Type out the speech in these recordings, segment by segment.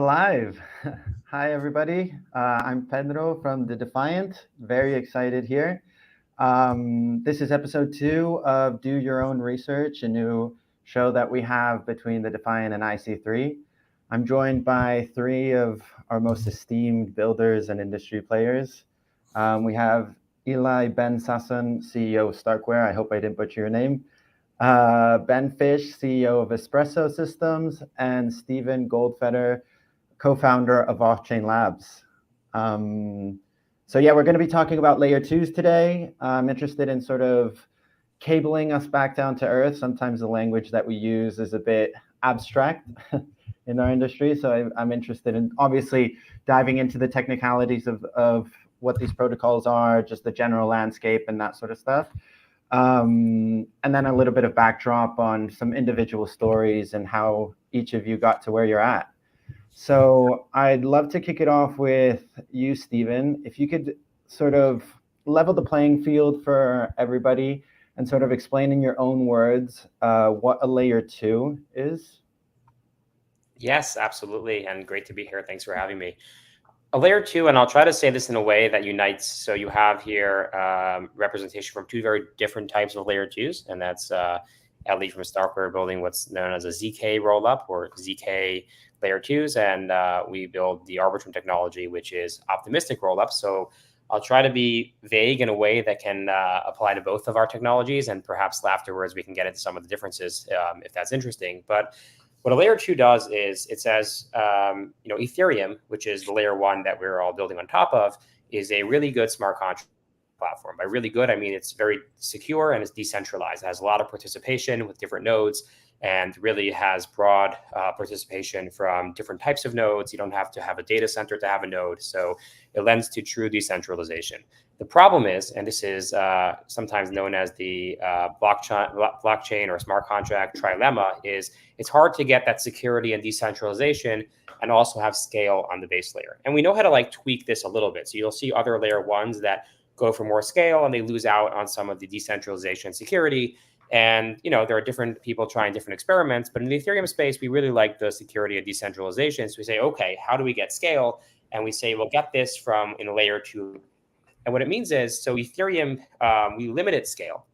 live. Hi, everybody. I'm Pedro from the Defiant. Very excited here. This is episode 2 of Do Your Own Research, a new show that we have between the Defiant and IC3. I'm joined by 3 of our most esteemed builders and industry players. We have Eli Ben-Sasson, CEO of StarkWare. I hope I didn't butcher your name. Ben Fisch, CEO of Espresso Systems, and Stephen Goldfeder, co-founder of Offchain Labs. So yeah, we're going to be talking about layer 2s today. I'm interested in sort of cabling us back down to earth. Sometimes the language that we use is a bit abstract in our industry. So I'm interested in obviously diving into the technicalities of what these protocols are, just the general landscape and that sort of stuff. And then a little bit of backdrop on some individual stories and how each of you got to where you're at. So I'd love to kick it off with you, Stephen. If you could sort of level the playing field for everybody and sort of explain in your own words what a layer 2 is. Yes, absolutely. And great to be here. Thanks for having me. A layer 2, and I'll try to say this in a way that unites. So you have here representation from 2 very different types of layer 2s, and that's Ellie from StarkWare building what's known as a ZK rollup or ZK layer 2s, and we build the Arbitrum technology, which is optimistic rollup. So I'll try to be vague in a way that can apply to both of our technologies, and perhaps afterwards we can get into some of the differences if that's interesting. But what a layer 2 does is it says, Ethereum, which is the layer 1 that we're all building on top of, is a really good smart contract platform. By really good, I mean it's very secure and it's decentralized. It has a lot of participation with different nodes and really has broad participation from different types of nodes. You don't have to have a data center to have a node. So it lends to true decentralization. The problem is, and this is sometimes known as the blockchain or smart contract trilemma, is it's hard to get that security and decentralization and also have scale on the base layer. And we know how to tweak this a little bit. So you'll see other layer 1s that go for more scale and they lose out on some of the decentralization and security. And, there are different people trying different experiments, but in the Ethereum space, we really like the security and decentralization. So we say, okay, how do we get scale? And we say, we'll get this from in a layer 2. And what it means is, so Ethereum, we limited scale,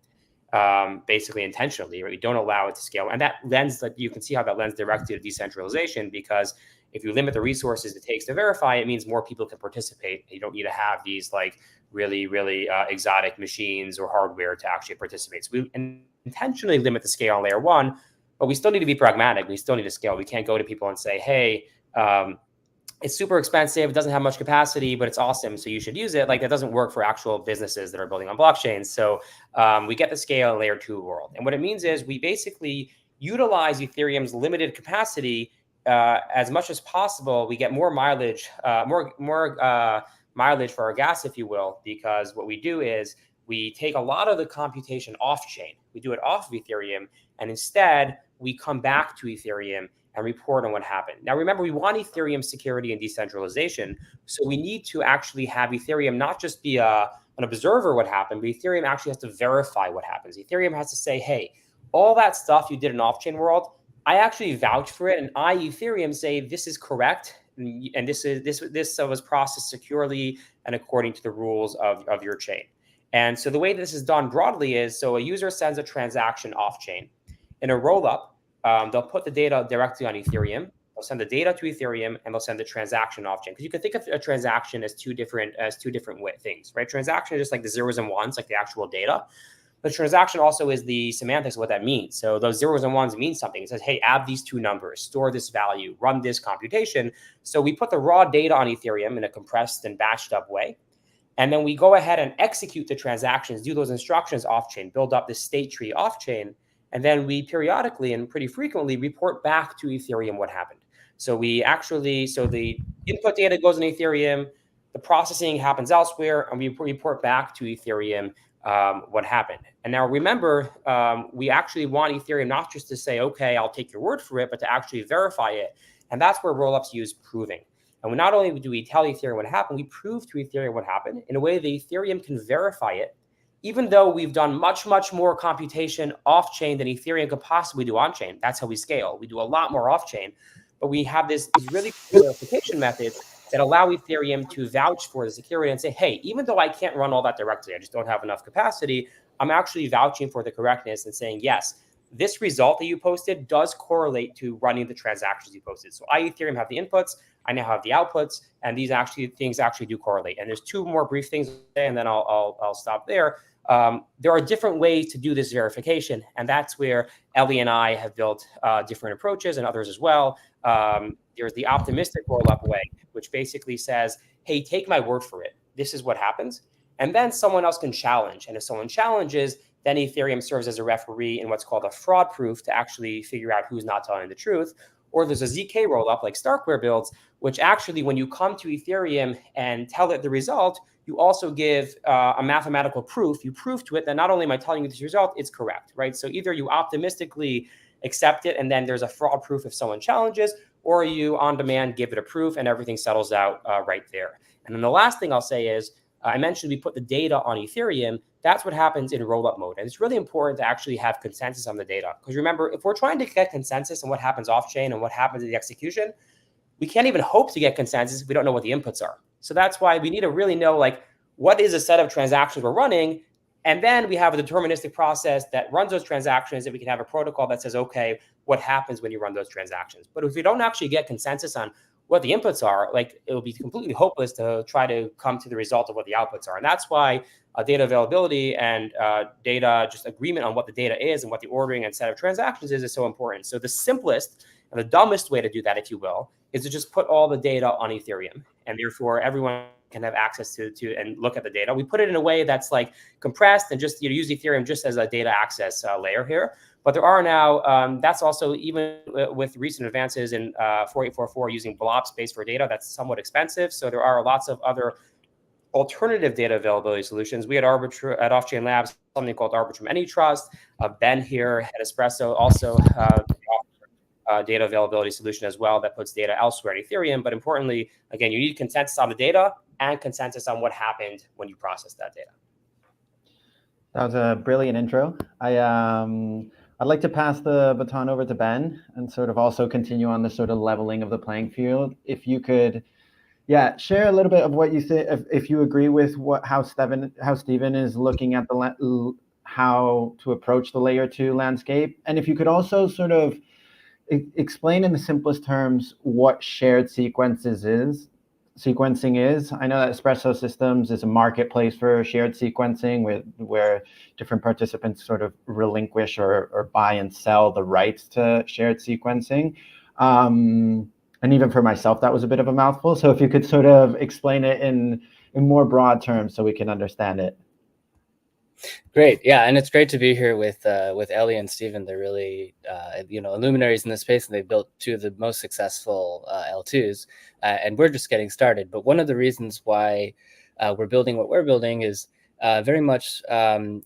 basically intentionally, right? We don't allow it to scale. And that lends, you can see how that lends directly to decentralization, because if you limit the resources it takes to verify, it means more people can participate. You don't need to have these really, really exotic machines or hardware to actually participate. So we intentionally limit the scale on layer 1, but we still need to be pragmatic. We still need to scale. We can't go to people and say, hey, it's super expensive, it doesn't have much capacity, but it's awesome, so you should use it. That doesn't work for actual businesses that are building on blockchains. So we get the scale in layer 2 world. And what it means is we basically utilize Ethereum's limited capacity as much as possible. We get more mileage, mileage for our gas, if you will, because what we do is we take a lot of the computation off chain. We do it off of Ethereum, and instead we come back to Ethereum and report on what happened. Now, remember, we want Ethereum security and decentralization. So we need to actually have Ethereum not just be an observer of what happened, but Ethereum actually has to verify what happens. Ethereum has to say, hey, all that stuff you did in off-chain world, I actually vouch for it. And I, Ethereum, say this is correct. And this was processed securely and according to the rules of your chain. And so the way this is done broadly is, so a user sends a transaction off-chain. In a rollup, they'll put the data directly on Ethereum. They'll send the data to Ethereum, and they'll send the transaction off-chain. Because you can think of a transaction as two different things, right? Transaction is just like the zeros and ones, like the actual data. But transaction also is the semantics of what that means. So those zeros and ones mean something. It says, hey, add these 2 numbers, store this value, run this computation. So we put the raw data on Ethereum in a compressed and batched up way. And then we go ahead and execute the transactions, do those instructions off-chain, build up this state tree off-chain. And then we periodically and pretty frequently report back to Ethereum what happened. So the input data goes in Ethereum, the processing happens elsewhere, and we report back to Ethereum what happened. And now remember, we actually want Ethereum not just to say, okay, I'll take your word for it, but to actually verify it. And that's where rollups use proving. And not only do we tell Ethereum what happened, we prove to Ethereum what happened in a way that Ethereum can verify it, even though we've done much, much more computation off-chain than Ethereum could possibly do on-chain. That's how we scale. We do a lot more off-chain. but we have these really cool verification methods that allow Ethereum to vouch for the security and say, hey, even though I can't run all that directly, I just don't have enough capacity, I'm actually vouching for the correctness and saying, yes, this result that you posted does correlate to running the transactions you posted. So I, Ethereum, have the inputs, I now have the outputs, and these things actually do correlate. And there's two more brief things, and then I'll stop there. There are different ways to do this verification, and that's where Ellie and I have built different approaches, and others as well. There's the optimistic rollup way, which basically says, hey, take my word for it. This is what happens. And then someone else can challenge. And if someone challenges, then Ethereum serves as a referee in what's called a fraud proof to actually figure out who's not telling the truth. Or there's a ZK rollup like StarkWare builds, which actually, when you come to Ethereum and tell it the result, you also give a mathematical proof. You prove to it that not only am I telling you this result, it's correct, right? So either you optimistically accept it, and then there's a fraud proof if someone challenges, or you on demand give it a proof, and everything settles out right there. And then the last thing I'll say is, I mentioned we put the data on Ethereum. That's what happens in rollup mode. And it's really important to actually have consensus on the data. Because remember, if we're trying to get consensus on what happens off-chain and what happens in the execution, we can't even hope to get consensus if we don't know what the inputs are. So that's why we need to really know, like, what is a set of transactions we're running? And then we have a deterministic process that runs those transactions, and we can have a protocol that says, okay, what happens when you run those transactions? But if we don't actually get consensus on what the inputs are, like, it will be completely hopeless to try to come to the result of what the outputs are. And that's why data availability and data, just agreement on what the data is and what the ordering and set of transactions is so important. So the simplest and the dumbest way to do that, if you will, is to just put all the data on Ethereum. And therefore, everyone can have access to and look at the data. We put it in a way that's like compressed and just use Ethereum just as a data access layer here. But there are now, that's also, even with recent advances in 4844 using blob space for data, that's somewhat expensive. So there are lots of other alternative data availability solutions. We at Offchain Labs, something called Arbitrum AnyTrust. Ben here at Espresso also data availability solution as well that puts data elsewhere in Ethereum. But importantly, again, you need consensus on the data and consensus on what happened when you process that data. That was a brilliant intro. I'd like to pass the baton over to Ben and sort of also continue on the sort of leveling of the playing field. If you could, share a little bit of what you think, if you agree with how Stephen is looking at how to approach the layer 2 landscape, and if you could also sort of explain in the simplest terms what shared sequencing is. I know that Espresso Systems is a marketplace for shared sequencing where different participants sort of relinquish or buy and sell the rights to shared sequencing. And even for myself, that was a bit of a mouthful. So if you could sort of explain it in more broad terms so we can understand it. Great, yeah, and it's great to be here with Ellie and Stephen. They're really luminaries in this space, and they've built two of the most successful L2s, and we're just getting started. But one of the reasons why we're building what we're building is very much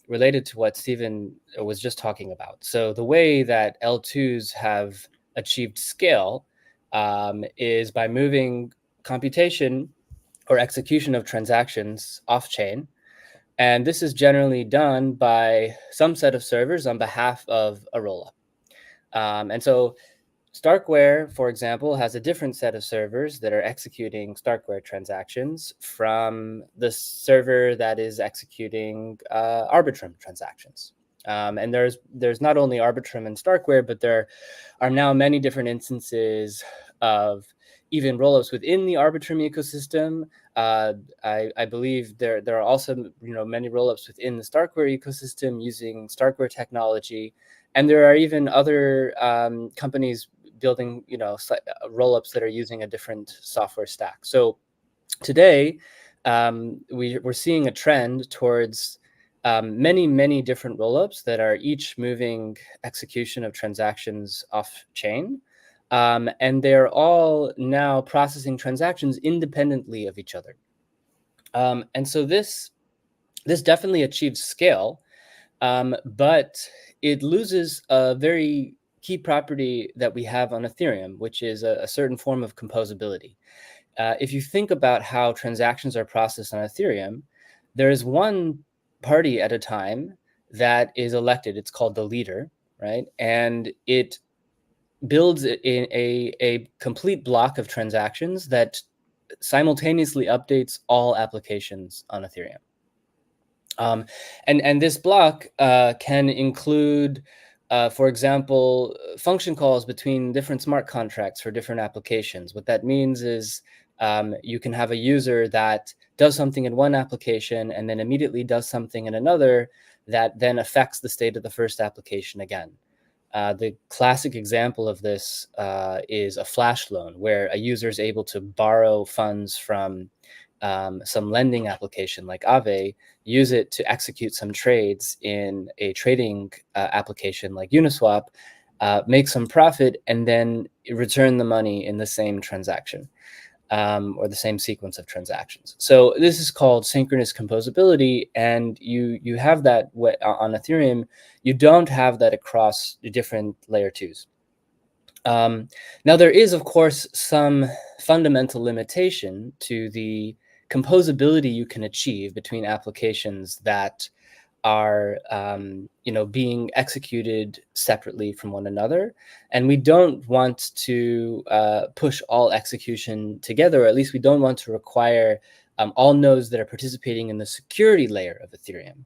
related to what Stephen was just talking about. So the way that L2s have achieved scale is by moving computation or execution of transactions off-chain. And this is generally done by some set of servers on behalf of a rollup. And so StarkWare, for example, has a different set of servers that are executing StarkWare transactions from the server that is executing Arbitrum transactions. And there's not only Arbitrum and StarkWare, but there are now many different instances of even rollups within the Arbitrum ecosystem. I believe there are also many rollups within the StarkWare ecosystem using StarkWare technology, and there are even other companies building rollups that are using a different software stack. So today we're seeing a trend towards many different rollups that are each moving execution of transactions off chain. And they're all now processing transactions independently of each other. And so this definitely achieves scale, but it loses a very key property that we have on Ethereum, which is a certain form of composability. If you think about how transactions are processed on Ethereum, there is one party at a time that is elected. It's called the leader, right? And it builds in a complete block of transactions that simultaneously updates all applications on Ethereum. And this block can include, for example, function calls between different smart contracts for different applications. What that means is you can have a user that does something in one application and then immediately does something in another that then affects the state of the first application again. The classic example of this is a flash loan, where a user is able to borrow funds from some lending application like Aave, use it to execute some trades in a trading application like Uniswap, make some profit, and then return the money in the same transaction or the same sequence of transactions. So this is called synchronous composability, and you have that on Ethereum. You don't have that across the different layer 2s. Now, there is, of course, some fundamental limitation to the composability you can achieve between applications that are being executed separately from one another. And we don't want to push all execution together, or at least we don't want to require all nodes that are participating in the security layer of Ethereum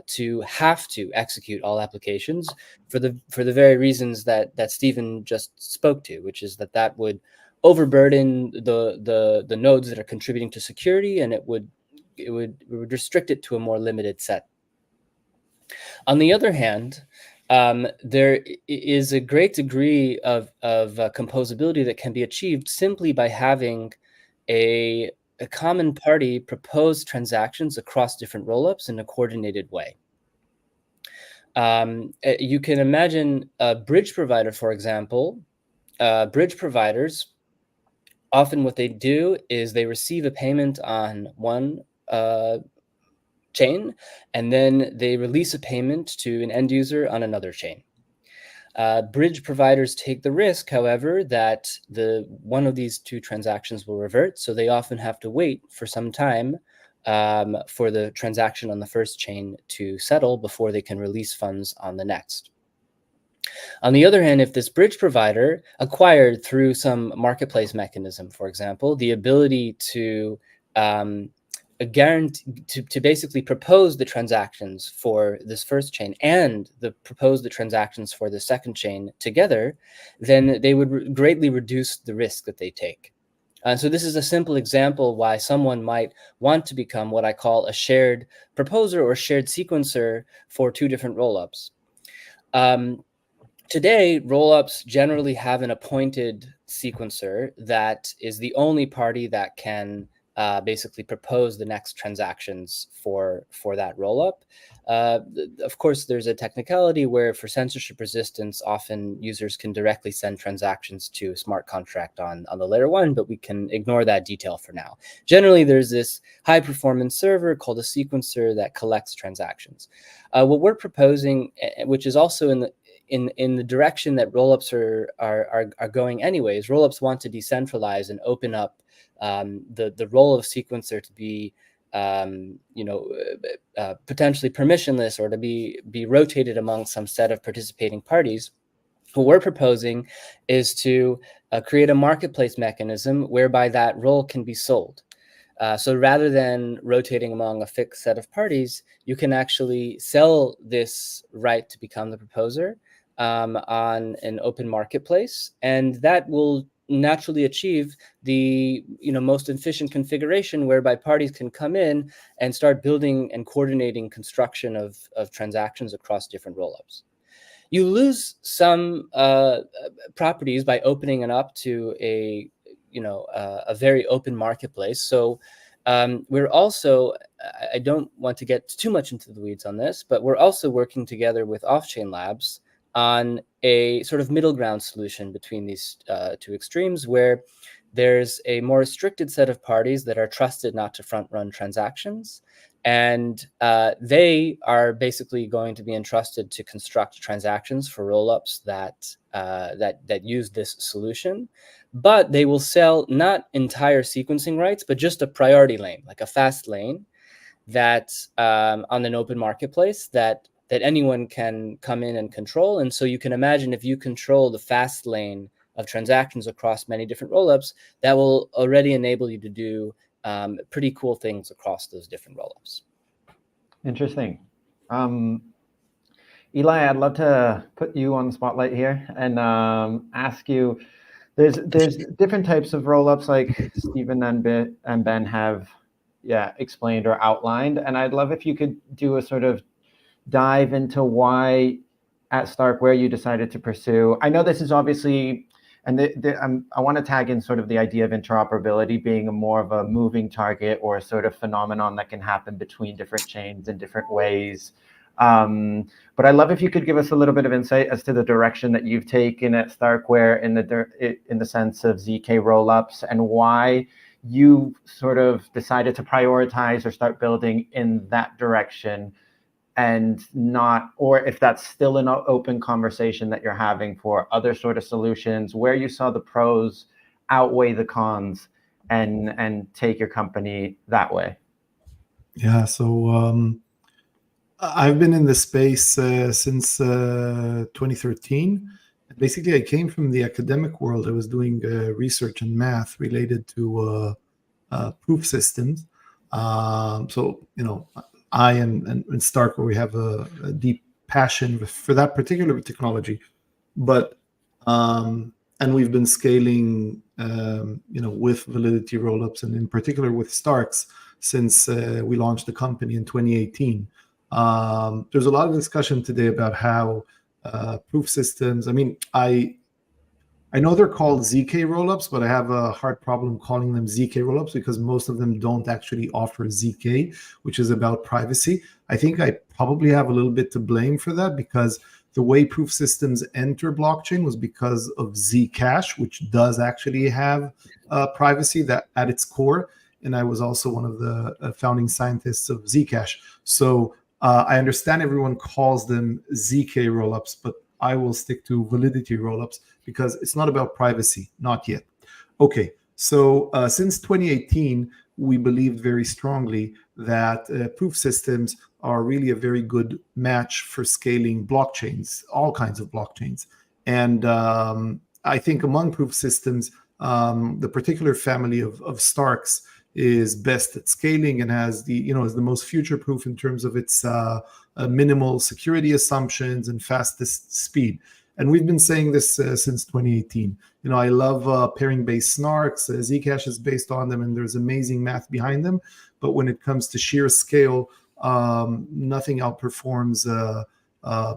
to have to execute all applications for the very reasons that Stephen just spoke to, which is that would overburden the nodes that are contributing to security, and it would restrict it to a more limited set. On the other hand, there is a great degree of composability that can be achieved simply by having a common party propose transactions across different rollups in a coordinated way. You can imagine a bridge provider, for example. Bridge providers, often what they do is they receive a payment on one chain, and then they release a payment to an end user on another chain. Bridge providers take the risk, however, that one of these two transactions will revert, so they often have to wait for some time for the transaction on the first chain to settle before they can release funds on the next. On the other hand, if this bridge provider acquired through some marketplace mechanism, for example, the ability to basically propose the transactions for this first chain and propose the transactions for the second chain together, then they would greatly reduce the risk that they take. And so this is a simple example why someone might want to become what I call a shared proposer or shared sequencer for two different rollups. Today, rollups generally have an appointed sequencer that is the only party that can basically propose the next transactions for that rollup. Of course, there's a technicality where for censorship resistance, often users can directly send transactions to a smart contract on the layer 1, but we can ignore that detail for now. Generally, there's this high performance server called a sequencer that collects transactions. What we're proposing, which is also in the direction that rollups are going anyways, rollups want to decentralize and open up the role of sequencer to be potentially permissionless, or to be rotated among some set of participating parties. What we're proposing is to create a marketplace mechanism whereby that role can be sold. So rather than rotating among a fixed set of parties, you can actually sell this right to become the proposer on an open marketplace, and that will naturally achieve the most efficient configuration whereby parties can come in and start building and coordinating construction of transactions across different rollups. You lose some properties by opening it up to a very open marketplace. So we're also, I don't want to get too much into the weeds on this, but we're also working together with Offchain Labs on a sort of middle ground solution between these two extremes, where there's a more restricted set of parties that are trusted not to front run transactions, and they are basically going to be entrusted to construct transactions for rollups that use this solution. But they will sell not entire sequencing rights, but just a priority lane, like a fast lane, that on an open marketplace that that anyone can come in and control. And so you can imagine if you control the fast lane of transactions across many different rollups, that will already enable you to do pretty cool things across those different rollups. Interesting. Eli, I'd love to put you on the spotlight here and ask you, there's different types of rollups like Stephen and Ben have explained or outlined. And I'd love if you could do a sort of dive into why at StarkWare you decided to pursue. I know this is obviously, and I want to tag in sort of the idea of interoperability being more of a moving target or a sort of phenomenon that can happen between different chains in different ways. But I'd love if you could give us a little bit of insight as to the direction that you've taken at StarkWare in the sense of ZK rollups and why you sort of decided to prioritize or start building in that direction, and not, or if that's still an open conversation that you're having for other sort of solutions where you saw the pros outweigh the cons and take your company that way. Yeah, so I've been in this space since 2013. Basically, I came from the academic world. I was doing research and math related to proof systems. So, you know, I and StarkWare, we have a deep passion for that particular technology. But, and we've been scaling, you know, with validity rollups and in particular with Starks since we launched the company in 2018. There's a lot of discussion today about how proof systems, I mean, I know they're called ZK rollups, but I have a hard problem calling them ZK rollups because most of them don't actually offer ZK, which is about privacy. I think I probably have a little bit to blame for that because the way proof systems enter blockchain was because of Zcash, which does actually have privacy that at its core. And I was also one of the founding scientists of Zcash. So I understand everyone calls them ZK rollups, but I will stick to validity rollups because it's not about privacy, not yet. Okay, so since 2018, we believed very strongly that proof systems are really a very good match for scaling blockchains, all kinds of blockchains. And I think among proof systems, the particular family of Starks is best at scaling and has the, you know, is the most future-proof in terms of its minimal security assumptions and fastest speed. And we've been saying this since 2018. You know, I love pairing-based snarks. Zcash is based on them, and there's amazing math behind them. But when it comes to sheer scale, nothing outperforms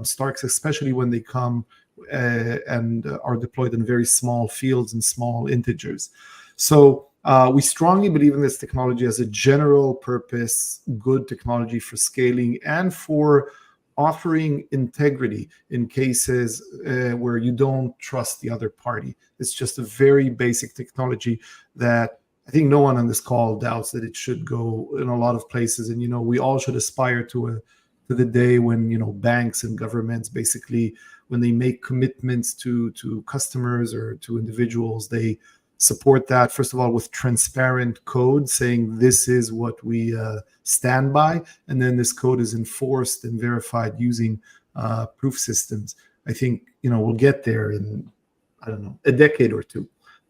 Starks, especially when they come and are deployed in very small fields and small integers. So we strongly believe in this technology as a general purpose, good technology for scaling and for offering integrity in cases where you don't trust the other party. It's just a very basic technology that I think no one on this call doubts that it should go in a lot of places. And, you know, we all should aspire to the day when, you know, banks and governments basically, when they make commitments to customers or to individuals, they support that, first of all, with transparent code saying this is what we stand by. And then this code is enforced and verified using proof systems. I think, you know, we'll get there in, I don't know, a decade or two.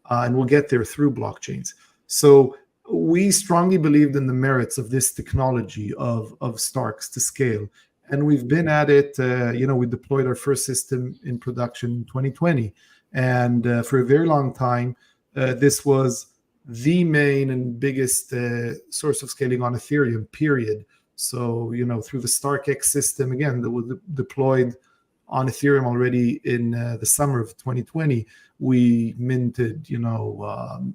And we'll get there through blockchains. So we strongly believed in the merits of this technology of Starks to scale. And we've been at it, you know, we deployed our first system in production in 2020. And for a very long time, this was the main and biggest source of scaling on Ethereum, period. So, you know, through the StarkX system, again, that was deployed on Ethereum already in the summer of 2020, we minted, you know,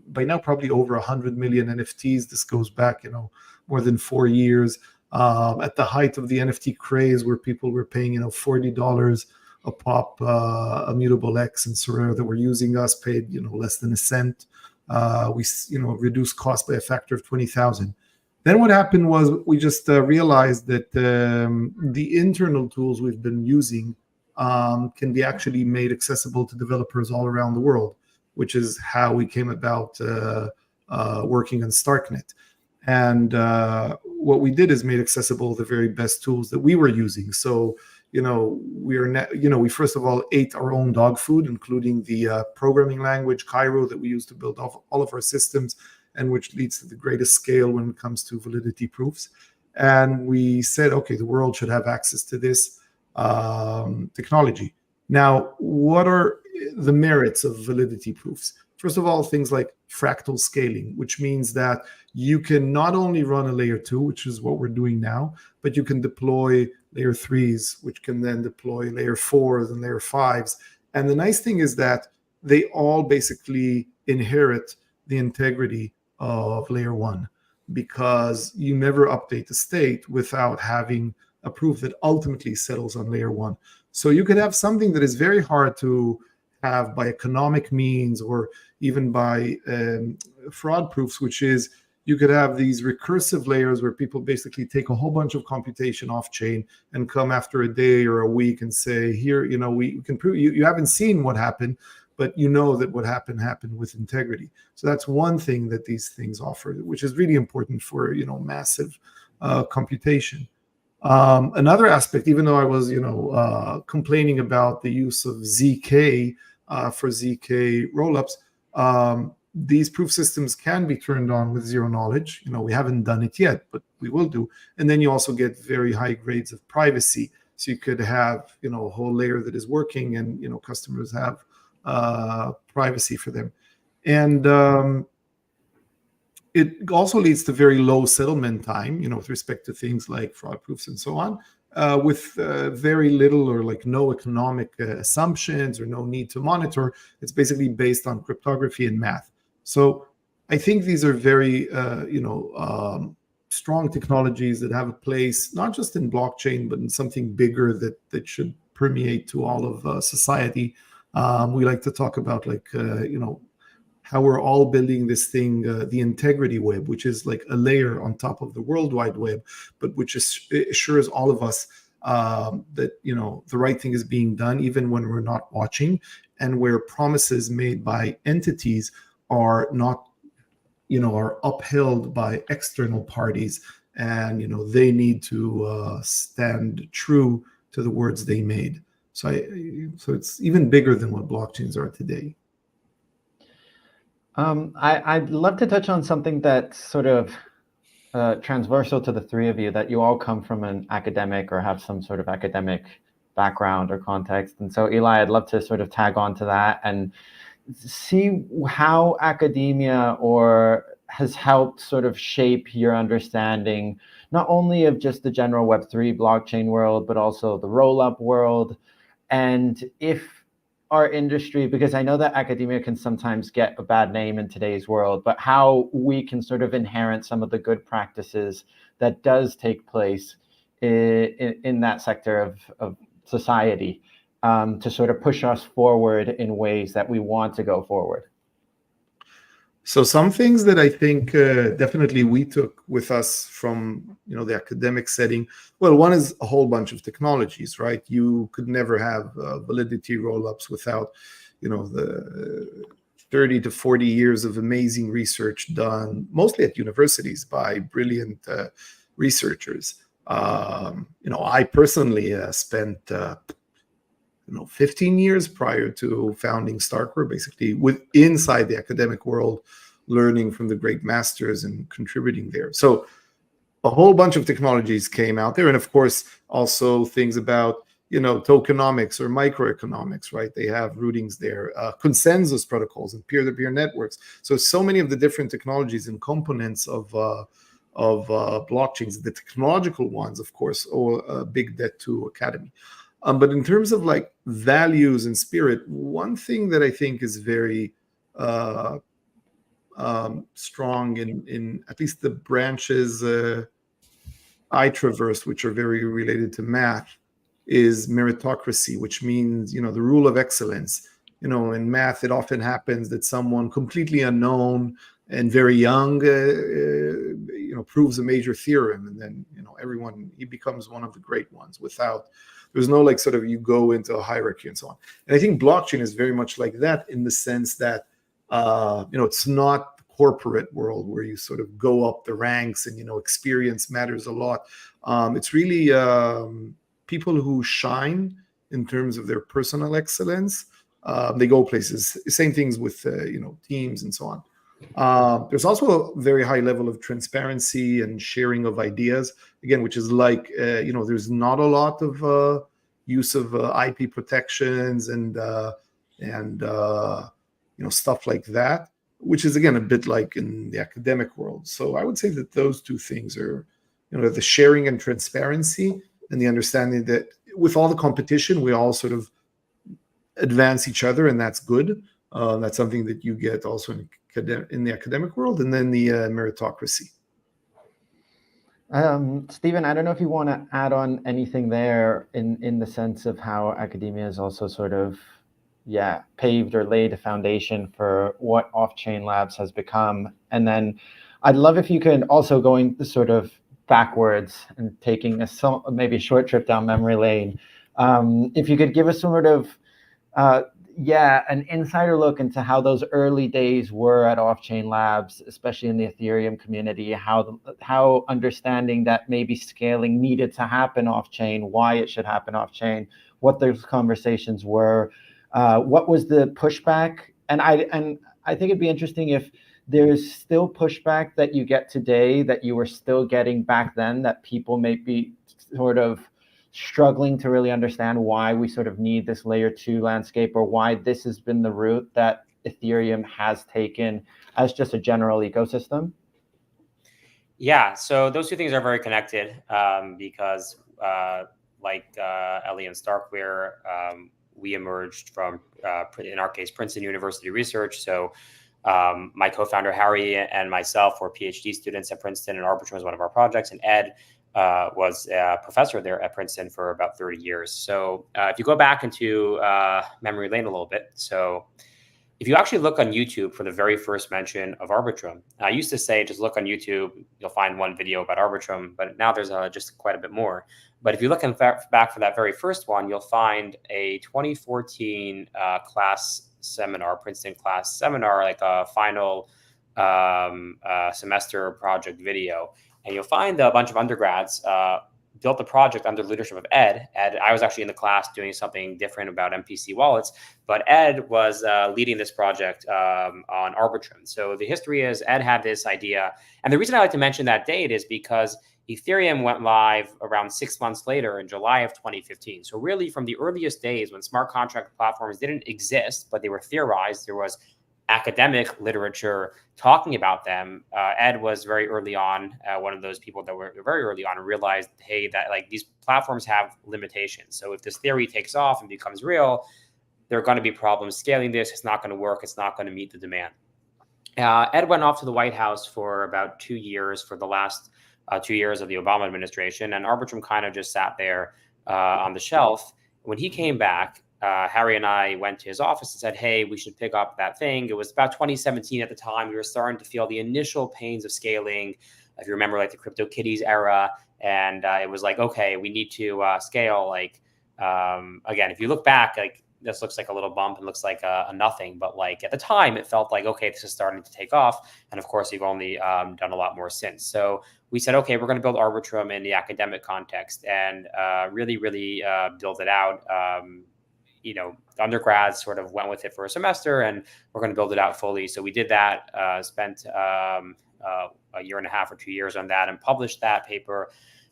by now probably over 100 million NFTs. This goes back, you know, more than 4 years. At the height of the NFT craze where people were paying, you know, $40 a pop, Immutable X and Sorare that were using us paid, you know, less than a cent. We, you know, reduced cost by a factor of 20,000. Then what happened was we just realized that the internal tools we've been using can be actually made accessible to developers all around the world, which is how we came about working on StarkNet. And what we did is made accessible the very best tools that we were using. So, we first of all ate our own dog food, including the programming language Cairo that we use to build all of our systems, and which leads to the greatest scale when it comes to validity proofs. And we said, okay, the world should have access to this technology. Now, what are the merits of validity proofs? First of all, things like fractal scaling, which means that you can not only run a layer 2, which is what we're doing now, but you can deploy layer 3s, which can then deploy layer 4s and layer 5s. And the nice thing is that they all basically inherit the integrity of layer 1, because you never update the state without having a proof that ultimately settles on layer 1. So you could have something that is very hard to have by economic means or even by fraud proofs, which is you could have these recursive layers where people basically take a whole bunch of computation off chain and come after a day or a week and say, here, we can prove you haven't seen what happened, but you know that what happened with integrity. So that's one thing that these things offer, which is really important for massive computation. Another aspect, even though I was complaining about the use of ZK for ZK rollups, these proof systems can be turned on with zero knowledge. We haven't done it yet, but we will do. And then you also get very high grades of privacy. So you could have a whole layer that is working, and customers have privacy for them. And it also leads to very low settlement time, with respect to things like fraud proofs and so on, with very little or like no economic assumptions or no need to monitor. It's basically based on cryptography and math. So I think these are very, strong technologies that have a place, not just in blockchain, but in something bigger that should permeate to all of society. We like to talk about how we're all building this thing, the integrity web, which is like a layer on top of the World Wide Web, but which assures all of us that the right thing is being done even when we're not watching, and where promises made by entities are not, are upheld by external parties, and they need to stand true to the words they made. So it's even bigger than what blockchains are today. I'd love to touch on something that's sort of transversal to the three of you, that you all come from an academic or have some sort of academic background or context. And so, Eli, I'd love to sort of tag on to that and see how academia has helped sort of shape your understanding, not only of just the general Web3 blockchain world, but also the roll-up world. And if our industry, because I know that academia can sometimes get a bad name in today's world, but how we can sort of inherit some of the good practices that does take place in that sector of society, to sort of push us forward in ways that we want to go forward. So some things that I think definitely we took with us from the academic setting. Well, one is a whole bunch of technologies, right? You could never have validity rollups without the 30 to 40 years of amazing research done mostly at universities by brilliant researchers. I personally spent 15 years prior to founding StarkWare, basically inside the academic world, learning from the great masters and contributing there. So a whole bunch of technologies came out there. And of course, also things about, tokenomics or microeconomics, right? They have rootings there, consensus protocols and peer-to-peer networks. So many of the different technologies and components of blockchains, the technological ones, of course, owe a big debt to academy. But in terms of like values and spirit, one thing that I think is very strong in at least the branches I traversed, which are very related to math, is meritocracy, which means, the rule of excellence. In math, it often happens that someone completely unknown and very young, proves a major theorem, and then, he becomes one of the great ones there's no you go into a hierarchy and so on. And I think blockchain is very much like that, in the sense that, it's not the corporate world where you sort of go up the ranks and, experience matters a lot. It's really people who shine in terms of their personal excellence. They go places. Same things with, teams and so on. There's also a very high level of transparency and sharing of ideas, again, which is like, there's not a lot of use of IP protections and stuff like that, which is, again, a bit like in the academic world. So I would say that those two things are, the sharing and transparency, and the understanding that with all the competition, we all sort of advance each other, and that's good. That's something that you get also in the academic world, and then the meritocracy. Stephen, I don't know if you want to add on anything there in the sense of how academia is also sort of, paved or laid a foundation for what Offchain Labs has become. And then I'd love if you could also going sort of backwards and taking maybe a short trip down memory lane. If you could give us sort of, an insider look into how those early days were at Offchain Labs, especially in the Ethereum community, how understanding that maybe scaling needed to happen off-chain, why it should happen off-chain, what those conversations were, what was the pushback, and I think it'd be interesting if there's still pushback that you get today that you were still getting back then, that people may be sort of struggling to really understand why we sort of need this layer 2 landscape, or why this has been the route that Ethereum has taken as just a general ecosystem? Yeah, so those two things are very connected because like Ellie and StarkWare, we emerged from, in our case, Princeton University Research. So my co-founder Harry and myself were PhD students at Princeton, and Arbitrum was one of our projects, and Ed was a professor there at Princeton for about 30 years. So if you go back into memory lane a little bit, so if you actually look on YouTube for the very first mention of Arbitrum, I used to say just look on YouTube, you'll find one video about Arbitrum, but now there's just quite a bit more. But if you look back for that very first one, you'll find a 2014 class seminar, Princeton class seminar, like a final semester project video. And you'll find a bunch of undergrads built the project under the leadership of Ed. I was actually in the class doing something different about MPC wallets, but Ed was leading this project on Arbitrum. So the history is Ed had this idea. And the reason I like to mention that date is because Ethereum went live around 6 months later in July of 2015. So really from the earliest days when smart contract platforms didn't exist, but they were theorized, there was academic literature talking about them. Ed was very early on, one of those people that were very early on and realized, hey, that like these platforms have limitations. So if this theory takes off and becomes real, there are going to be problems scaling this. It's not going to work. It's not going to meet the demand. Ed went off to the White House for about 2 years, for the last 2 years of the Obama administration, and Arbitrum kind of just sat there on the shelf. When he came back, Harry and I went to his office and said, hey, we should pick up that thing. It was about 2017 at the time. We were starting to feel the initial pains of scaling. If you remember, like the CryptoKitties era. And it was like, okay, we need to scale. Like, again, if you look back, like this looks like a little bump and looks like a nothing. But like at the time, it felt like, okay, this is starting to take off. And of course, we've only done a lot more since. So we said, okay, we're going to build Arbitrum in the academic context and really build it out. The undergrads sort of went with it for a semester, and we're going to build it out fully. So we did that, spent a year and a half or 2 years on that, and published that paper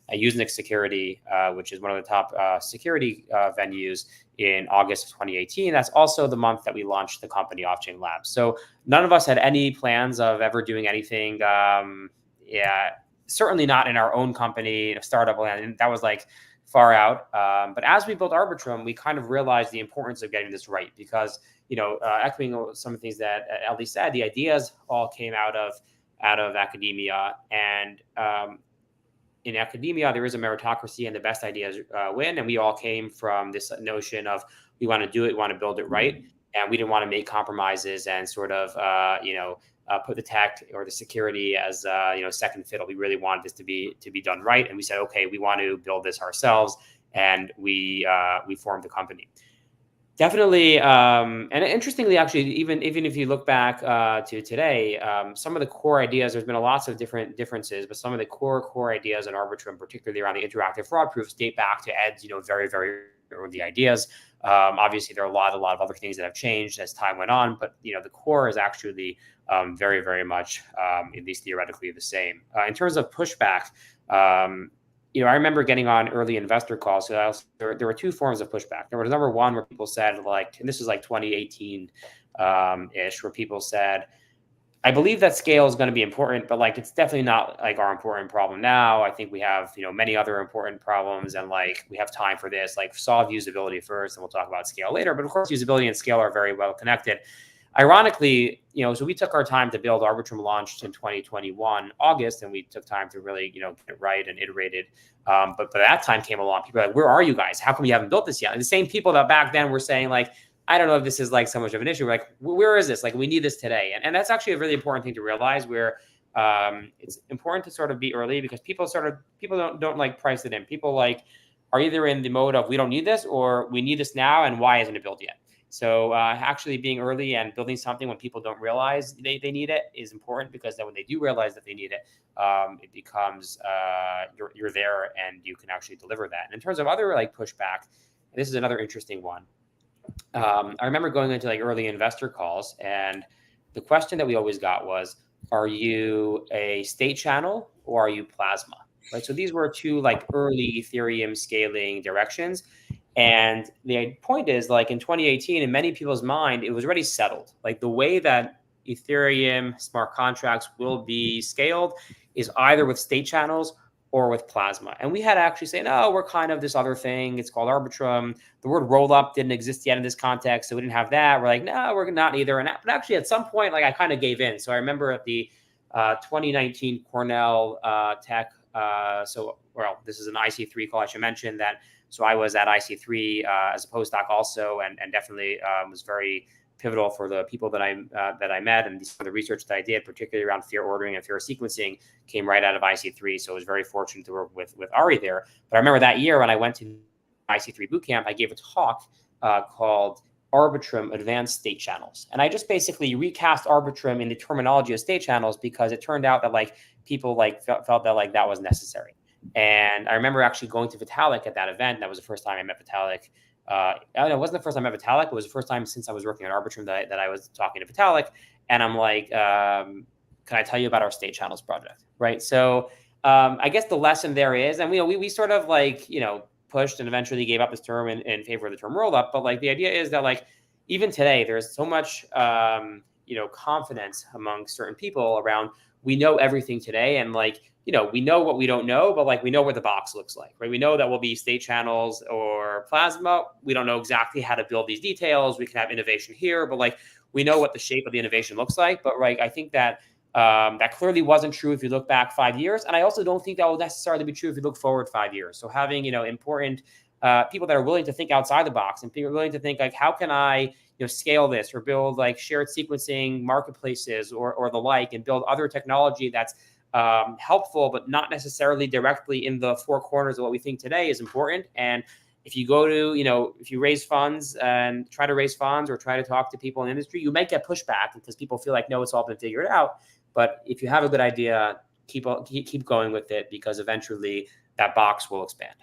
at Usenix Security, which is one of the top security venues, in August of 2018. That's also the month that we launched the company Offchain Labs. So none of us had any plans of ever doing anything. Certainly not in our own company, startup land. And that was like far out. But as we built Arbitrum, we kind of realized the importance of getting this right, because, echoing some of the things that Ellie said, the ideas all came out of academia. And in academia, there is a meritocracy, and the best ideas win. And we all came from this notion of, we want to do it, we want to build it right. And we didn't want to make compromises and sort of, put the tech or the security as second fiddle. We really wanted this to be done right, and we said, okay, we want to build this ourselves, and we formed the company. Definitely, and interestingly, actually, even if you look back to today, some of the core ideas, there's been lots of different differences, but some of the core ideas in Arbitrum, particularly around the interactive fraud proofs, date back to Ed's, very, very early ideas. Obviously, there are a lot of other things that have changed as time went on, but the core is actually very, very much, at least theoretically, the same. In terms of pushback, I remember getting on early investor calls. So there were two forms of pushback. There was number one where people said, and this is like 2018 ish, where people said, I believe that scale is going to be important, but it's definitely not our important problem now. I think we have, many other important problems, and we have time for this. Solve usability first, and we'll talk about scale later. But of course, usability and scale are very well connected. Ironically, so we took our time to build. Arbitrum launched in 2021 August, and we took time to really, get it right and iterate it. But that time came along. People were like, where are you guys? How come you haven't built this yet? And the same people that back then were saying I don't know if this is so much of an issue. We're where is this? We need this today. And that's actually a really important thing to realize, where it's important to sort of be early, because people don't price it in. People are either in the mode of we don't need this, or we need this now, and why isn't it built yet? So actually being early and building something when people don't realize they need it is important, because then when they do realize that they need it, it becomes you're there and you can actually deliver that. And in terms of other pushback, this is another interesting one. I remember going into early investor calls, and the question that we always got was, are you a state channel or are you plasma? Right. So these were two early Ethereum scaling directions. And the point is, in 2018, in many people's mind, it was already settled. The way that Ethereum smart contracts will be scaled is either with state channels or with plasma. And we had to actually say, no, we're kind of this other thing. It's called Arbitrum. The word rollup didn't exist yet in this context, so we didn't have that. We're no, we're not either. But actually, at some point, I kind of gave in. So I remember at the 2019 Cornell Tech. This is an IC3 call. I should mention that. So I was at IC3 as a postdoc also, and definitely was very pivotal for the people that I met, and the research that I did, particularly around fair ordering and fair sequencing, came right out of IC3. So I was very fortunate to work with Ari there. But I remember that year when I went to IC3 bootcamp, I gave a talk called Arbitrum Advanced State Channels, and I just basically recast Arbitrum in the terminology of state channels, because it turned out that people felt that that was necessary. And I remember actually going to Vitalik at that event. That was the first time I met Vitalik. It wasn't the first time I met Vitalik. It was the first time since I was working at Arbitrum that I was talking to Vitalik. And I'm can I tell you about our state channels project? Right. So I guess the lesson there is, and we sort of pushed and eventually gave up this term in favor of the term rollup. But the idea is that even today, there's so much confidence among certain people around, we know everything today, and we know what we don't know, but we know what the box looks like, right? We know that will be state channels or plasma. We don't know exactly how to build these details. We can have innovation here, but we know what the shape of the innovation looks like. But I think that that clearly wasn't true if you look back 5 years, and I also don't think that will necessarily be true if you look forward 5 years. So having important people that are willing to think outside the box, and people willing to think how can I scale this, or build shared sequencing marketplaces or the and build other technology that's helpful, but not necessarily directly in the four corners of what we think today is important. And if you go to, if you raise funds and try to raise funds or try to talk to people in the industry, you might get pushback because people feel no, it's all been figured out. But if you have a good idea, keep going with it, because eventually that box will expand.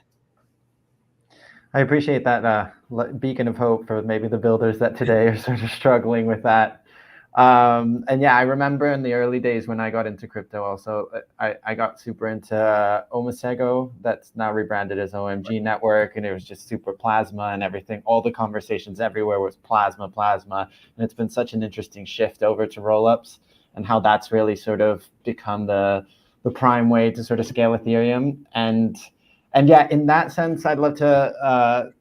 I appreciate that beacon of hope for maybe the builders that today are sort of struggling with that. And yeah, I remember in the early days when I got into crypto also, I got super into Omasego, that's now rebranded as OMG Network, and it was just super plasma and everything. All the conversations everywhere was plasma. And it's been such an interesting shift over to rollups, and how that's really sort of become the prime way to sort of scale Ethereum. And yeah, in that sense, I'd love to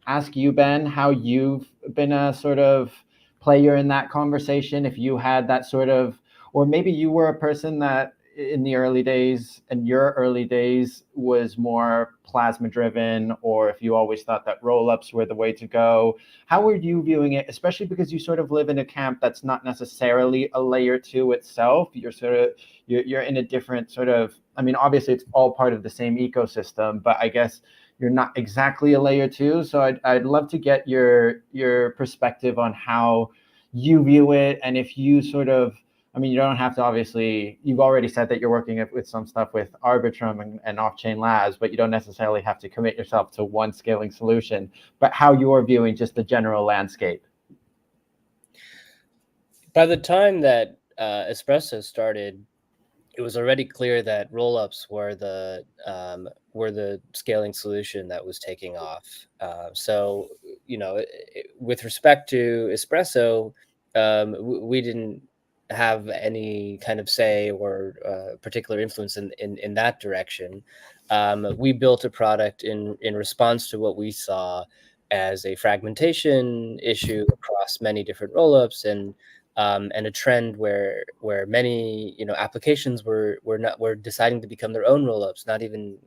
ask you, Ben, how you've been a sort of player in that conversation, if you had that sort of, or maybe you were a person that in the early days, in your early days, was more plasma driven, or if you always thought that rollups were the way to go. How were you viewing it, especially because you sort of live in a camp that's not necessarily a layer 2 itself? You're in a different sort of, I mean, obviously it's all part of the same ecosystem, but I guess you're not exactly a layer 2. So I'd love to get your perspective on how you view it, and if you sort of, I mean, you don't have to, obviously, you've already said that you're working with some stuff with Arbitrum and Offchain Labs, but you don't necessarily have to commit yourself to one scaling solution, but how you're viewing just the general landscape. By the time that Espresso started, it was already clear that rollups were the scaling solution that was taking off. So, with respect to Espresso, we didn't have any kind of say or particular influence in that direction. We built a product in response to what we saw as a fragmentation issue across many different rollups, and a trend where many applications were deciding to become their own rollups, not even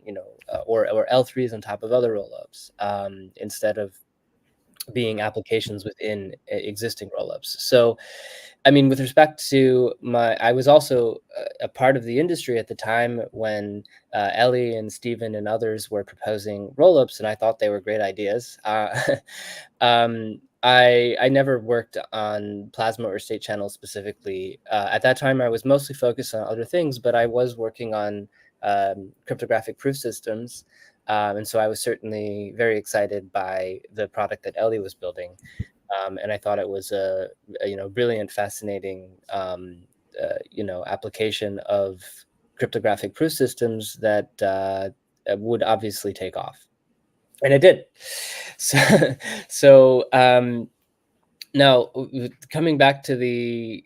or L3s on top of other rollups, instead of being applications within existing rollups. So, I mean, with respect to I was also a part of the industry at the time when Ellie and Steven and others were proposing rollups, and I thought they were great ideas. I never worked on Plasma or state channels specifically. At that time, I was mostly focused on other things, but I was working on cryptographic proof systems. And so I was certainly very excited by the product that Ellie was building. And I thought it was a brilliant, fascinating, application of cryptographic proof systems that would obviously take off. And it did. So now, coming back to the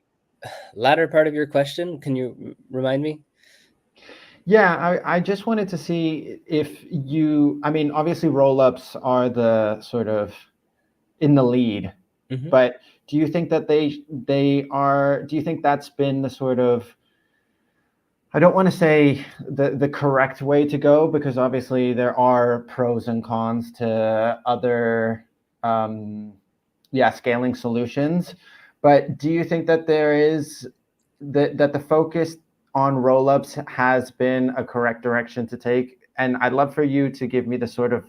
latter part of your question, can you remind me? Yeah, I just wanted to see if you, I mean, obviously rollups are the sort of in the lead, but do you think that they are, do you think that's been the sort of, I don't want to say the correct way to go, because obviously there are pros and cons to other scaling solutions, but do you think that there is that the focus on rollups has been a correct direction to take? And I'd love for you to give me the sort of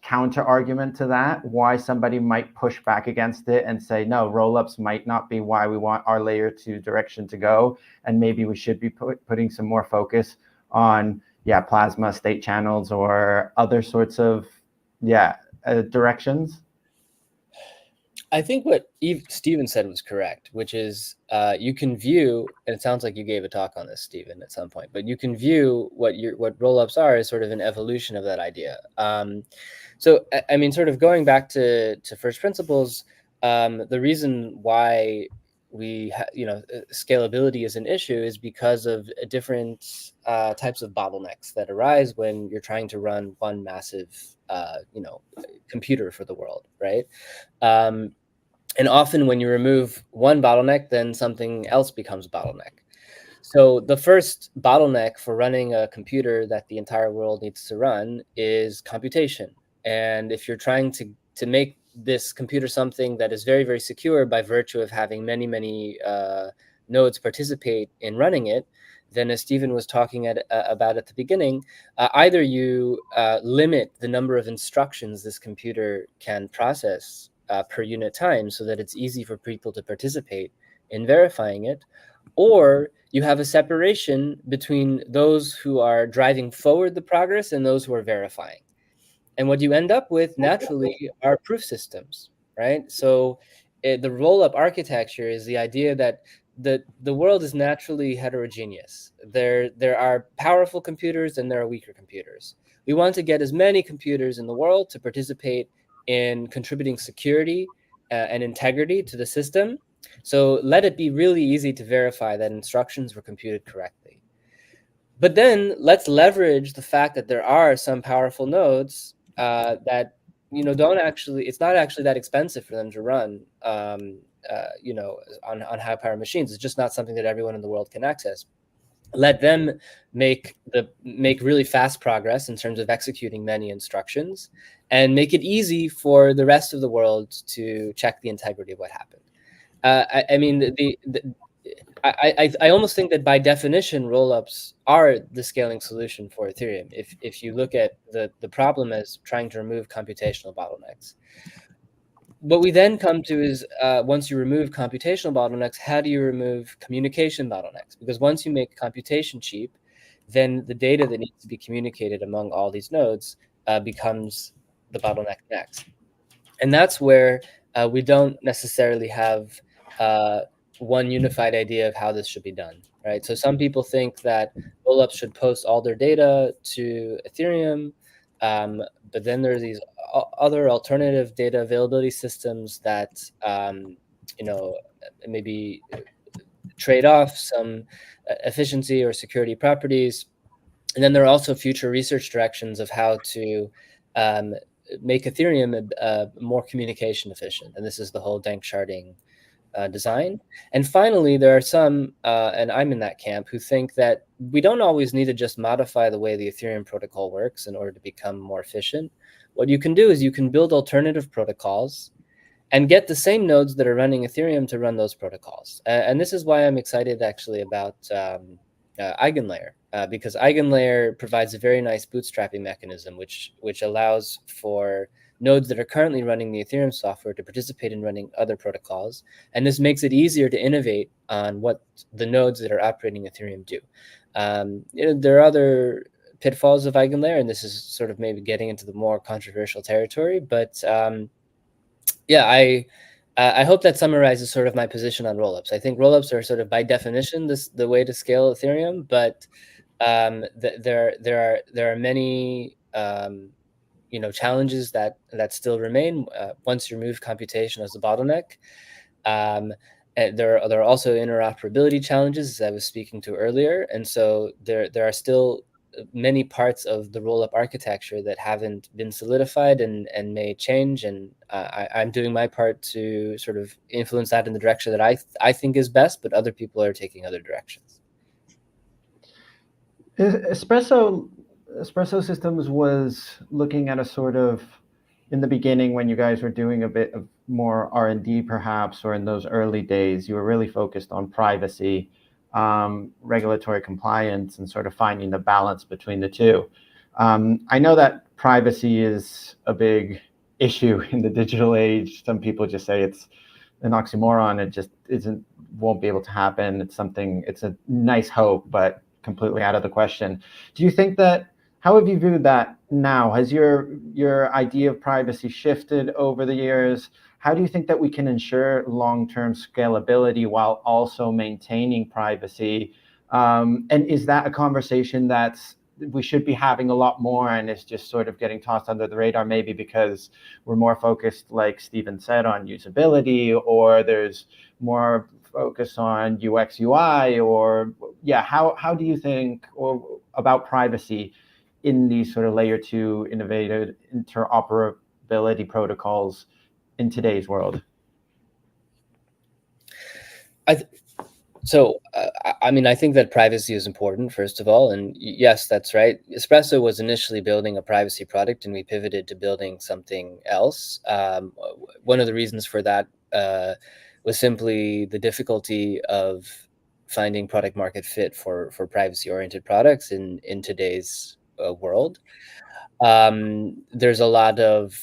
counter argument to that, why somebody might push back against it and say, no, rollups might not be why we want our layer 2 direction to go, and maybe we should be putting some more focus on Plasma, state channels, or other sorts of directions. I think what Steven said was correct, which is you can view, and it sounds like you gave a talk on this, Steven, at some point, but you can view what rollups are as sort of an evolution of that idea. So, I mean, sort of going back to first principles, the reason why scalability is an issue is because of different types of bottlenecks that arise when you're trying to run one massive computer for the world, right? And often when you remove one bottleneck, then something else becomes a bottleneck. So the first bottleneck for running a computer that the entire world needs to run is computation. And if you're trying to make this computer something that is very, very secure by virtue of having many, many nodes participate in running it, then as Steven was talking about at the beginning, either you limit the number of instructions this computer can process per unit time so that it's easy for people to participate in verifying it, or you have a separation between those who are driving forward the progress and those who are verifying. And what you end up with naturally are proof systems, right? So the rollup architecture is the idea that the world is naturally heterogeneous. There are powerful computers and there are weaker computers. We want to get as many computers in the world to participate in contributing security and integrity to the system. So let it be really easy to verify that instructions were computed correctly. But then let's leverage the fact that there are some powerful nodes that don't actually, it's not actually that expensive for them to run on high power machines. It's just not something that everyone in the world can access. Let them make really fast progress in terms of executing many instructions, and make it easy for the rest of the world to check the integrity of what happened. I mean, I almost think that by definition, rollups are the scaling solution for Ethereum. If you look at the problem as trying to remove computational bottlenecks, what we then come to is once you remove computational bottlenecks, how do you remove communication bottlenecks? Because once you make computation cheap, then the data that needs to be communicated among all these nodes becomes the bottleneck next. And that's where we don't necessarily have one unified idea of how this should be done, right? So some people think that rollups should post all their data to Ethereum, but then there's these other alternative data availability systems that maybe trade off some efficiency or security properties. And then there are also future research directions of how to make Ethereum more communication efficient. And this is the whole danksharding design. And finally, there are some, and I'm in that camp, who think that we don't always need to just modify the way the Ethereum protocol works in order to become more efficient. What you can do is you can build alternative protocols and get the same nodes that are running Ethereum to run those protocols. And this is why I'm excited actually about EigenLayer, because EigenLayer provides a very nice bootstrapping mechanism, which allows for nodes that are currently running the Ethereum software to participate in running other protocols. And this makes it easier to innovate on what the nodes that are operating Ethereum do. There are other pitfalls of EigenLayer, and this is sort of maybe getting into the more controversial territory, but I hope that summarizes sort of my position on rollups. I think rollups are sort of by definition the way to scale Ethereum, but there are many challenges that still remain once you remove computation as a bottleneck. There are also interoperability challenges, as I was speaking to earlier, and so there are still many parts of the rollup architecture that haven't been solidified and may change, and I'm doing my part to sort of influence that in the direction that I think is best, but other people are taking other directions. Espresso Systems was looking at a sort of, in the beginning when you guys were doing a bit of more R&D perhaps, or in those early days, you were really focused on privacy, regulatory compliance, and sort of finding the balance between the two. I know that privacy is a big issue in the digital age. Some people just say it's an oxymoron. It just won't be able to happen. It's a nice hope, but completely out of the question. Do you think that, how have you viewed that now? Has your idea of privacy shifted over the years? How do you think that we can ensure long-term scalability while also maintaining privacy? And is that a conversation we should be having a lot more, and it's just sort of getting tossed under the radar, maybe because we're more focused, like Steven said, on usability, or there's more focus on UX UI, or how do you think about privacy in these sort of layer 2 innovative interoperability protocols in today's world? I think that privacy is important, first of all. And yes, that's right. Espresso was initially building a privacy product, and we pivoted to building something else. One of the reasons for that was simply the difficulty of finding product market fit for privacy-oriented products in today's world. There's a lot of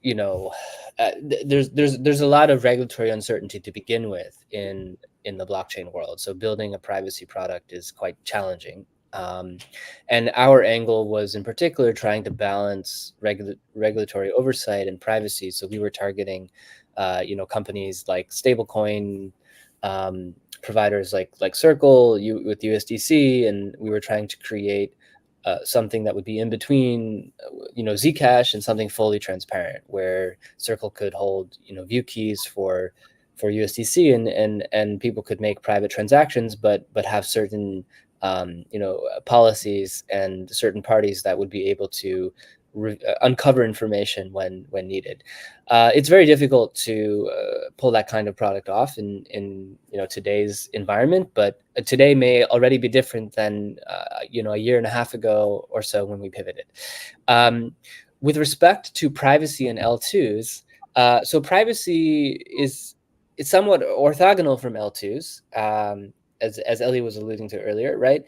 there's a lot of regulatory uncertainty to begin with in the blockchain world. So building a privacy product is quite challenging. And our angle was in particular trying to balance regulatory oversight and privacy. So we were targeting, companies like stablecoin providers like Circle with USDC, and we were trying to create something that would be in between, Zcash and something fully transparent, where Circle could hold, view keys for USDC, and people could make private transactions, but have certain, policies and certain parties that would be able to uncover information when needed. It's very difficult to pull that kind of product off in today's environment, but today may already be different than a year and a half ago or so when we pivoted. With respect to privacy and L2s, so privacy is it's somewhat orthogonal from L2s, as Ellie was alluding to earlier, right?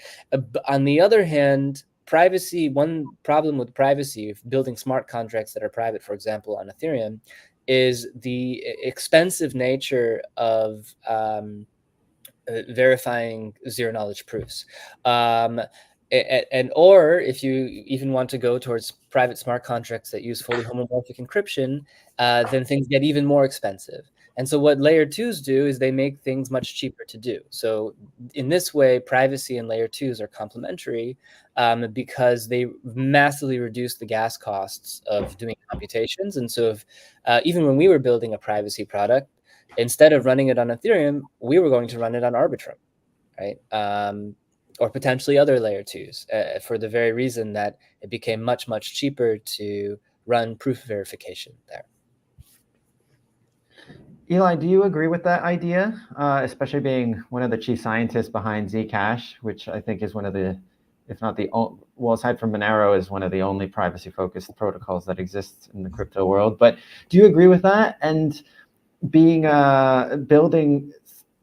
On the other hand, privacy, one problem with privacy, building smart contracts that are private, for example, on Ethereum, is the expensive nature of verifying zero knowledge proofs. Or if you even want to go towards private smart contracts that use fully homomorphic encryption, then things get even more expensive. And so what layer 2s do is they make things much cheaper to do. So in this way, privacy and layer 2s are complementary because they massively reduce the gas costs of doing computations. And so if, even when we were building a privacy product, instead of running it on Ethereum, we were going to run it on Arbitrum, right? Or potentially other layer 2s for the very reason that it became much, much cheaper to run proof verification there. Eli, do you agree with that idea, especially being one of the chief scientists behind Zcash, which I think is one of the, if not the, well, aside from Monero, is one of the only privacy-focused protocols that exists in the crypto world. But do you agree with that? And being building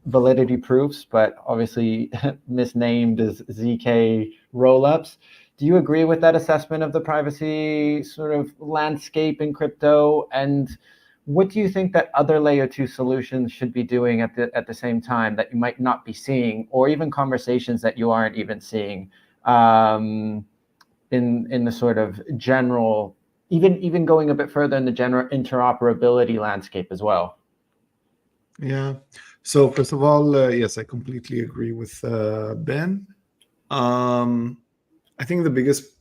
validity proofs, but obviously misnamed as ZK rollups, do you agree with that assessment of the privacy sort of landscape in crypto? And what do you think that other layer 2 solutions should be doing at the same time that you might not be seeing, or even conversations that you aren't even seeing in the sort of general, even going a bit further in the general interoperability landscape as well? Yeah. So first of all, yes, I completely agree with Ben. I think the biggest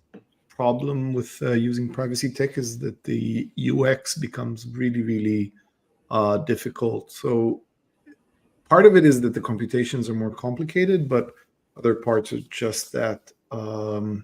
problem with using privacy tech is that the UX becomes really, really difficult. So part of it is that the computations are more complicated, but other parts are just that, the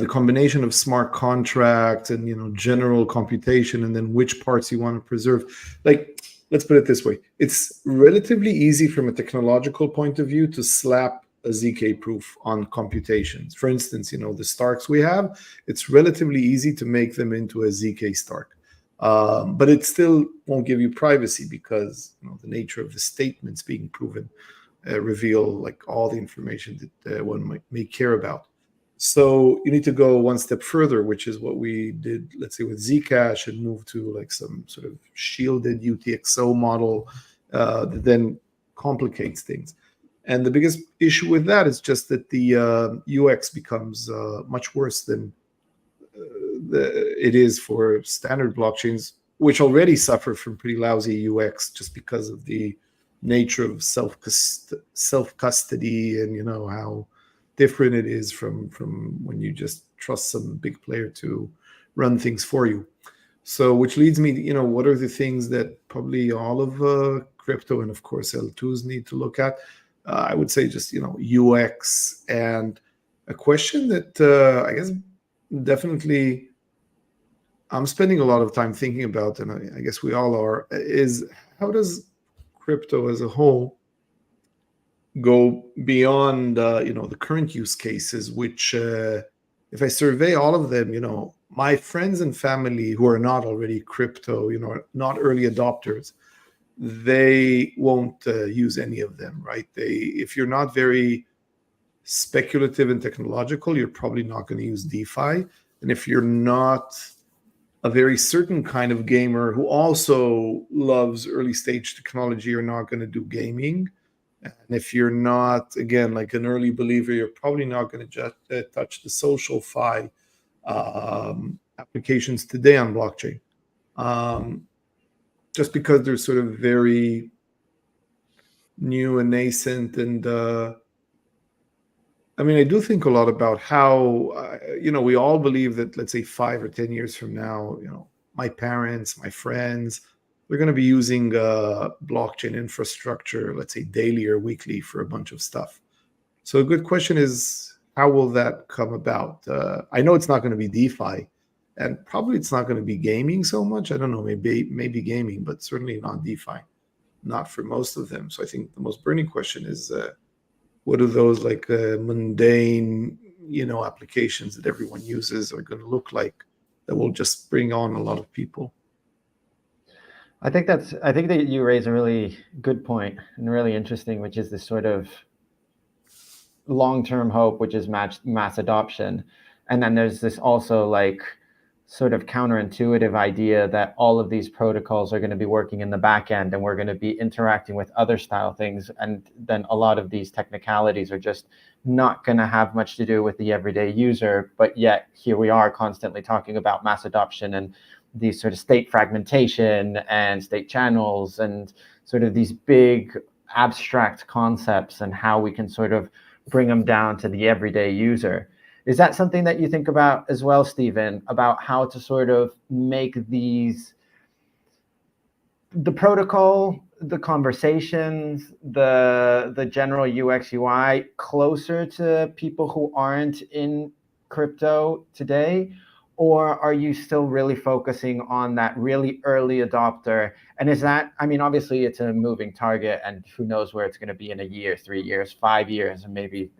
combination of smart contracts and, general computation, and then which parts you want to preserve. Like, let's put it this way. It's relatively easy from a technological point of view to slap a ZK proof on computations. For instance, the Starks we have, it's relatively easy to make them into a ZK Stark. But it still won't give you privacy because the nature of the statements being proven reveal like all the information that one may care about. So you need to go one step further, which is what we did, let's say, with Zcash, and move to like some sort of shielded UTXO model that then complicates things. And the biggest issue with that is just that the UX becomes much worse than it is for standard blockchains, which already suffer from pretty lousy UX just because of the nature of self-custody and how different it is from when you just trust some big player to run things for you. So which leads me to, what are the things that probably all of crypto and of course L2s need to look at? I would say just, UX, and a question that I guess definitely I'm spending a lot of time thinking about, and I guess we all are, is how does crypto as a whole go beyond, the current use cases, which if I survey all of them, my friends and family who are not already crypto, not early adopters, they won't use any of them, right? If you're not very speculative and technological, you're probably not going to use DeFi. And if you're not a very certain kind of gamer who also loves early stage technology, you're not going to do gaming. And if you're not, again, like an early believer, you're probably not going to just touch the social fi applications today on blockchain. Just because they're sort of very new and nascent. And I do think a lot about how, we all believe that, let's say 5 or 10 years from now, my parents, my friends, they're going to be using blockchain infrastructure, let's say daily or weekly for a bunch of stuff. So a good question is, how will that come about? I know it's not going to be DeFi, and probably it's not going to be gaming so much. I don't know, maybe gaming, but certainly not DeFi, not for most of them. So I think the most burning question is, what do those like mundane, applications that everyone uses are going to look like that will just bring on a lot of people? I think that you raise a really good point and really interesting, which is this sort of long-term hope, which is mass adoption. And then there's this also like sort of counterintuitive idea that all of these protocols are going to be working in the back end and we're going to be interacting with other style things. And then a lot of these technicalities are just not going to have much to do with the everyday user. But yet here we are constantly talking about mass adoption and these sort of state fragmentation and state channels and sort of these big abstract concepts and how we can sort of bring them down to the everyday user. Is that something that you think about as well, Stephen, about how to sort of make the protocol, the conversations, the general UX UI closer to people who aren't in crypto today? Or are you still really focusing on that really early adopter? And is that, I mean, obviously it's a moving target and who knows where it's going to be in a year, 3 years, 5 years, and maybe,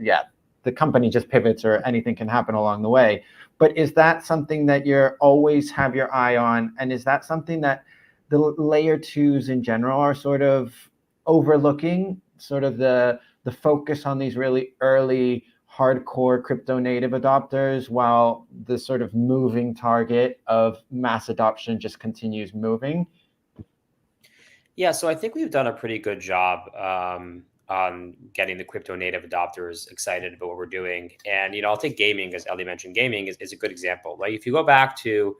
the company just pivots or anything can happen along the way. But is that something that you're always have your eye on? And is that something that the layer twos in general are sort of overlooking, sort of the focus on these really early hardcore crypto native adopters while the sort of moving target of mass adoption just continues moving? Yeah, so I think we've done a pretty good job on getting the crypto native adopters excited about what we're doing. And, I'll take gaming, as Ellie mentioned. Gaming is a good example. Like if you go back to,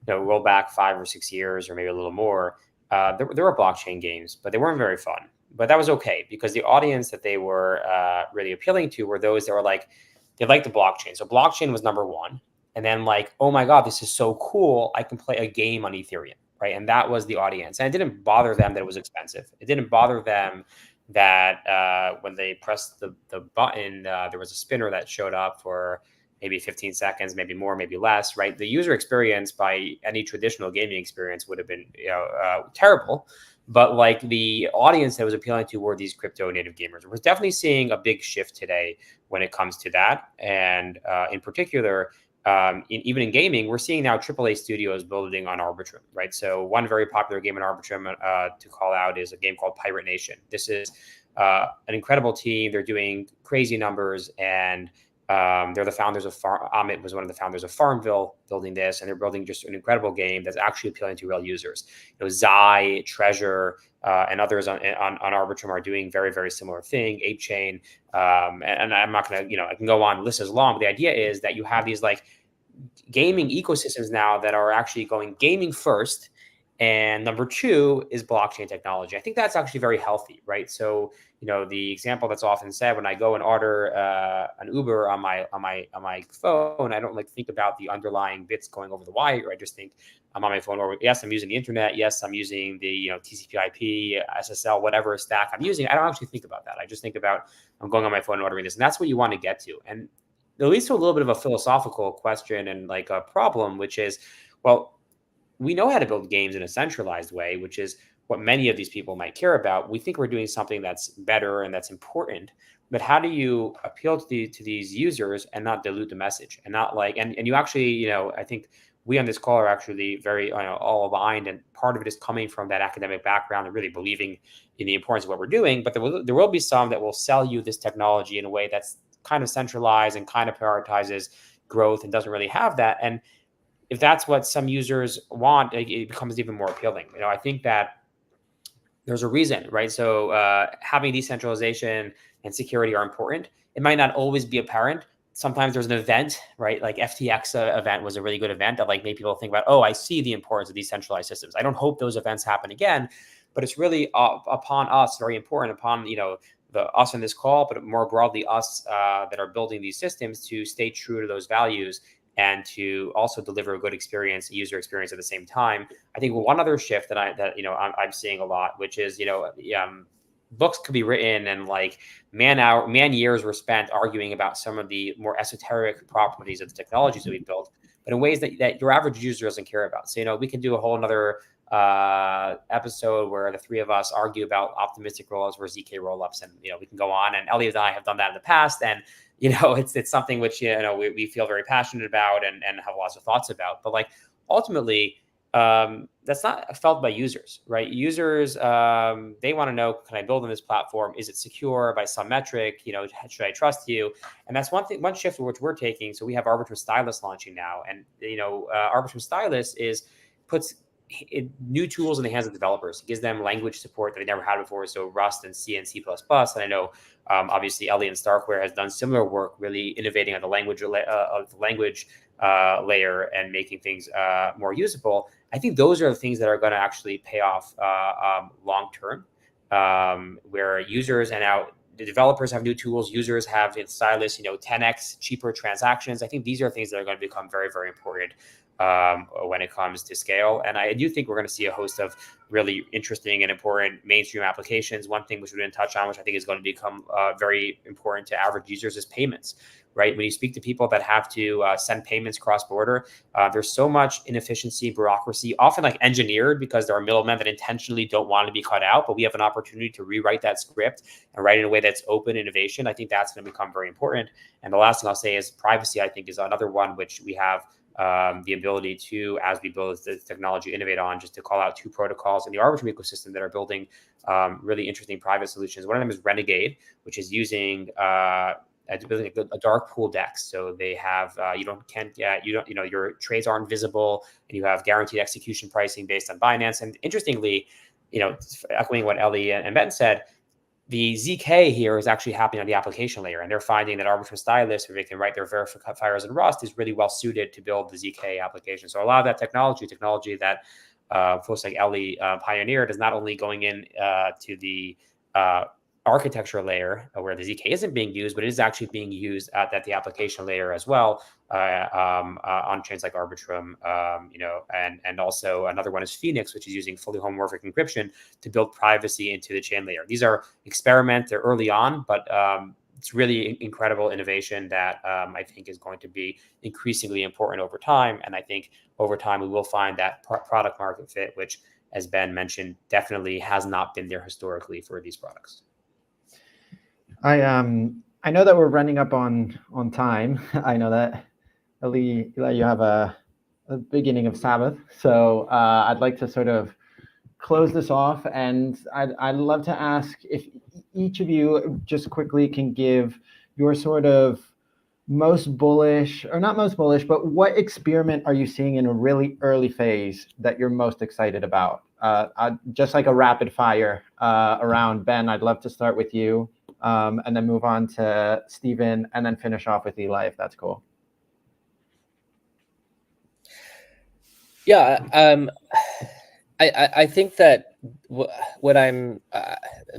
roll back 5 or 6 years or maybe a little more, there were blockchain games, but they weren't very fun. But that was okay because the audience that they were really appealing to were those that were like, they liked the blockchain. So blockchain was number one. And then like, oh my God, this is so cool. I can play a game on Ethereum, right? And that was the audience. And it didn't bother them that it was expensive. It didn't bother them that when they pressed the button, there was a spinner that showed up for maybe 15 seconds, maybe more, maybe less, right? The user experience by any traditional gaming experience would have been terrible. But like the audience that was appealing to were these crypto native gamers. We're definitely seeing a big shift today when it comes to that. And in particular, even in gaming, we're seeing now AAA studios building on Arbitrum, right? So one very popular game in Arbitrum to call out is a game called Pirate Nation. This is an incredible team. They're doing crazy numbers, and they're the founders of Amit was one of the founders of Farmville building this, and they're building just an incredible game that's actually appealing to real users. Zai, Treasure, and others on Arbitrum are doing very, very similar thing. Apechain, and I'm not going to, I can go on, the list is long. But the idea is that you have these like gaming ecosystems now that are actually going gaming first, and number two is blockchain technology. I think that's actually very healthy, right? So, the example that's often said when I go and order an Uber on my phone, I don't like think about the underlying bits going over the wire. I just think I'm on my phone, or yes, I'm using the internet. Yes, I'm using the TCP/IP, SSL, whatever stack I'm using. I don't actually think about that. I just think about I'm going on my phone and ordering this, and that's what you want to get to. And it leads to a little bit of a philosophical question and like a problem, which is, well, we know how to build games in a centralized way, which is what many of these people might care about. We think we're doing something that's better and that's important, but how do you appeal to these users and not dilute the message and not like, and you actually, I think we on this call are actually very all aligned, and part of it is coming from that academic background and really believing in the importance of what we're doing. But there will be some that will sell you this technology in a way that's kind of centralized and kind of prioritizes growth and doesn't really have that. And if that's what some users want, it becomes even more appealing. I think that there's a reason, right? So having decentralization and security are important. It might not always be apparent. Sometimes there's an event, right? Like FTX event was a really good event that like made people think about, oh, I see the importance of decentralized systems. I don't hope those events happen again, but it's really upon us, very important upon, us on this call, but more broadly us that are building these systems to stay true to those values and to also deliver a good experience, user experience at the same time. I think one other shift that I'm seeing a lot, which is books could be written and like man years were spent arguing about some of the more esoteric properties of the technologies that we built, but in ways that your average user doesn't care about. So we can do a whole another episode where the three of us argue about optimistic rollups versus ZK rollups, and we can go on. And Elliot and I have done that in the past, and it's something which we feel very passionate about and have lots of thoughts about. But like ultimately, that's not felt by users, right? Users, they want to know, can I build on this platform? Is it secure by some metric? You know, should I trust you? And that's one thing, one shift which we're taking. So we have Arbitrum Stylus launching now, and you know, Arbitrum Stylus puts new tools in the hands of developers. It gives them language support that they never had before, so Rust and C and C++. And I know, obviously, Ellie and StarkWare has done similar work, really innovating on the language layer and making things more usable. I think those are the things that are going to actually pay off long term, where users and now the developers have new tools, users have in Stylus, you know, 10x cheaper transactions. I think these are things that are going to become very, very important when it comes to scale. And I do think we're going to see a host of really interesting and important mainstream applications. One thing which we didn't touch on, which I think is going to become very important to average users, is payments, right? When you speak to people that have to send payments cross-border, there's so much inefficiency, bureaucracy, often like engineered because there are middlemen that intentionally don't want to be cut out, but we have an opportunity to rewrite that script and write it in a way that's open innovation. I think that's going to become very important. And the last thing I'll say is privacy, I think, is another one which we have the ability to, as we build the technology, innovate on. Just to call out two protocols in the Arbitrum ecosystem that are building really interesting private solutions. One of them is Renegade, which is using building a dark pool DEX. So they have your trades aren't visible, and you have guaranteed execution pricing based on Binance. And interestingly, you know, echoing what Ellie and Ben said, the ZK here is actually happening on the application layer, and they're finding that Arbitrum Stylus, where they can write their verifiers in Rust, is really well suited to build the ZK application. So a lot of that technology that folks like Ellie pioneered, is not only going in to the architecture layer where the ZK isn't being used, but it is actually being used at the application layer as well on chains like Arbitrum, and also another one is Phoenix, which is using fully homomorphic encryption to build privacy into the chain layer. These are experiments, they're early on, but it's really incredible innovation that I think is going to be increasingly important over time. And I think over time we will find that product market fit, which, as Ben mentioned, definitely has not been there historically for these products. I know that we're running up on time. I know that, Eli, you have a beginning of Sabbath, so I'd like to sort of close this off, and I'd love to ask if each of you just quickly can give your sort of most bullish, or not most bullish, but what experiment are you seeing in a really early phase that you're most excited about? Just like a rapid fire around. Ben, I'd love to start with you. And then move on to Stephen, and then finish off with Eli, if that's cool. Yeah, I think that what I'm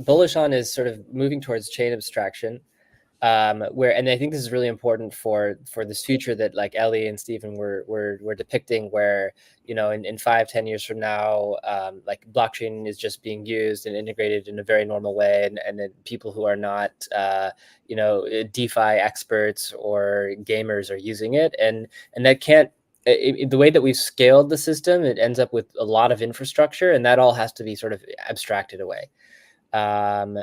bullish on is sort of moving towards chain abstraction, and I think this is really important for this future that like Ellie and Stephen were depicting, where, you know, in 5-10 years from now, like blockchain is just being used and integrated in a very normal way, and then people who are not DeFi experts or gamers are using it, and that can't. The way that we've scaled the system, it ends up with a lot of infrastructure, and that all has to be sort of abstracted away. And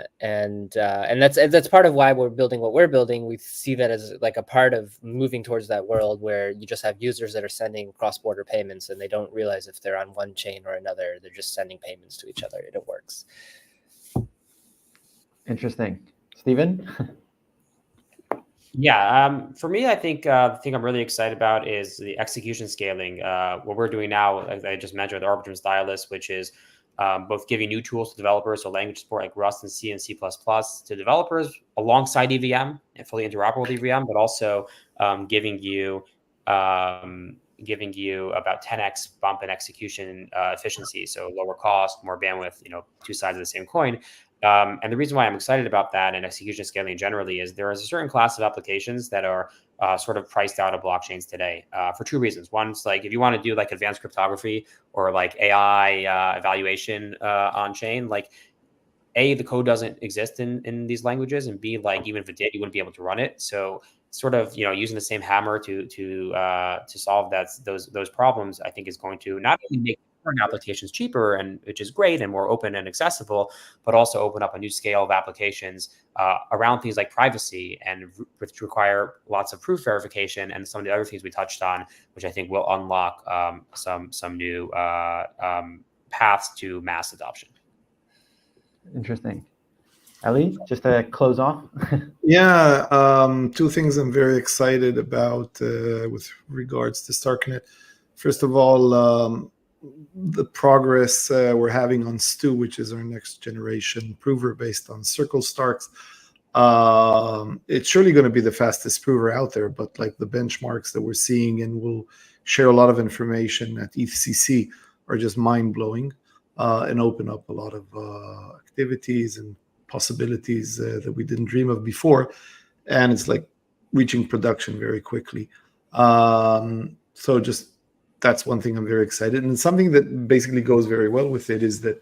that's part of why we're building what we're building. We see that as like a part of moving towards that world where you just have users that are sending cross-border payments, and they don't realize if they're on one chain or another. They're just sending payments to each other, and it works. Interesting. Stephen? Yeah, for me, I think the thing I'm really excited about is the execution scaling. What we're doing now, as I just mentioned, with Arbitrum Stylus, which is both giving new tools to developers, so language support like Rust and C and C++ to developers alongside EVM and fully interoperable with EVM, but also giving you about 10x bump in execution efficiency, so lower cost, more bandwidth, two sides of the same coin. And the reason why I'm excited about that and execution scaling generally is there is a certain class of applications that are sort of priced out of blockchains today for two reasons. One is like if you want to do like advanced cryptography or like AI evaluation on chain, like A, the code doesn't exist in these languages, and B, like even if it did, you wouldn't be able to run it. So sort of using the same hammer to solve those problems, I think is going to not only make current applications cheaper, and which is great and more open and accessible, but also open up a new scale of applications around things like privacy and which require lots of proof verification and some of the other things we touched on, which I think will unlock some new paths to mass adoption. Interesting. Ellie, just to close off. Yeah, two things I'm very excited about with regards to StarkNet. First of all, the progress we're having on Stu, which is our next generation prover based on Circle Starks. It's surely going to be the fastest prover out there, but like the benchmarks that we're seeing, and we'll share a lot of information at EthCC, are just mind-blowing and open up a lot of activities and possibilities that we didn't dream of before. And it's like reaching production very quickly. So just that's one thing I'm very excited. And something that basically goes very well with it is that,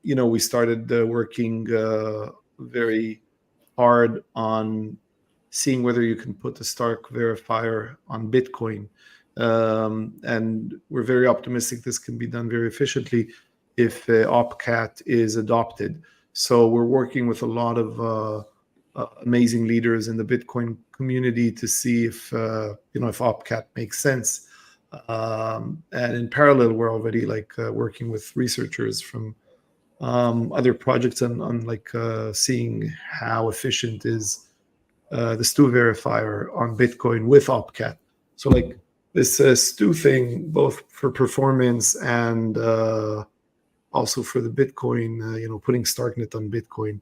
we started working very hard on seeing whether you can put the Stark verifier on Bitcoin. And we're very optimistic this can be done very efficiently if Opcat is adopted. So we're working with a lot of amazing leaders in the Bitcoin community to see if if Opcat makes sense. And in parallel, we're already working with researchers from other projects on seeing how efficient is the Stu verifier on Bitcoin with Opcat. So this Stu thing, both for performance and also for the Bitcoin, putting StarkNet on Bitcoin,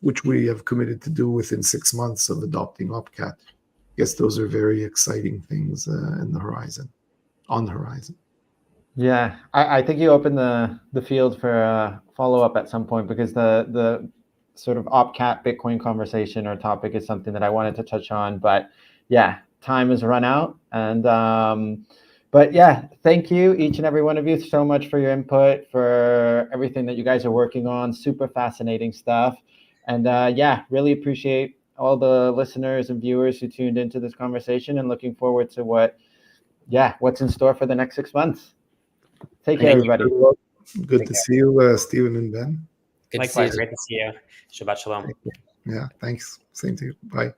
which we have committed to do within 6 months of adopting Opcat. I guess those are very exciting things on the horizon. Yeah, I think you opened the field for a follow-up at some point, because the sort of Opcat Bitcoin conversation or topic is something that I wanted to touch on. But yeah, time has run out. And but yeah, thank you, each and every one of you, so much for your input, for everything that you guys are working on. Super fascinating stuff. And yeah, really appreciate all the listeners and viewers who tuned into this conversation, and looking forward to what's in store for the next 6 months. Take care, everybody. Good to see you, Stephen and Ben. Likewise, great to see you. Shabbat shalom. Yeah, thanks. Same to you. Bye.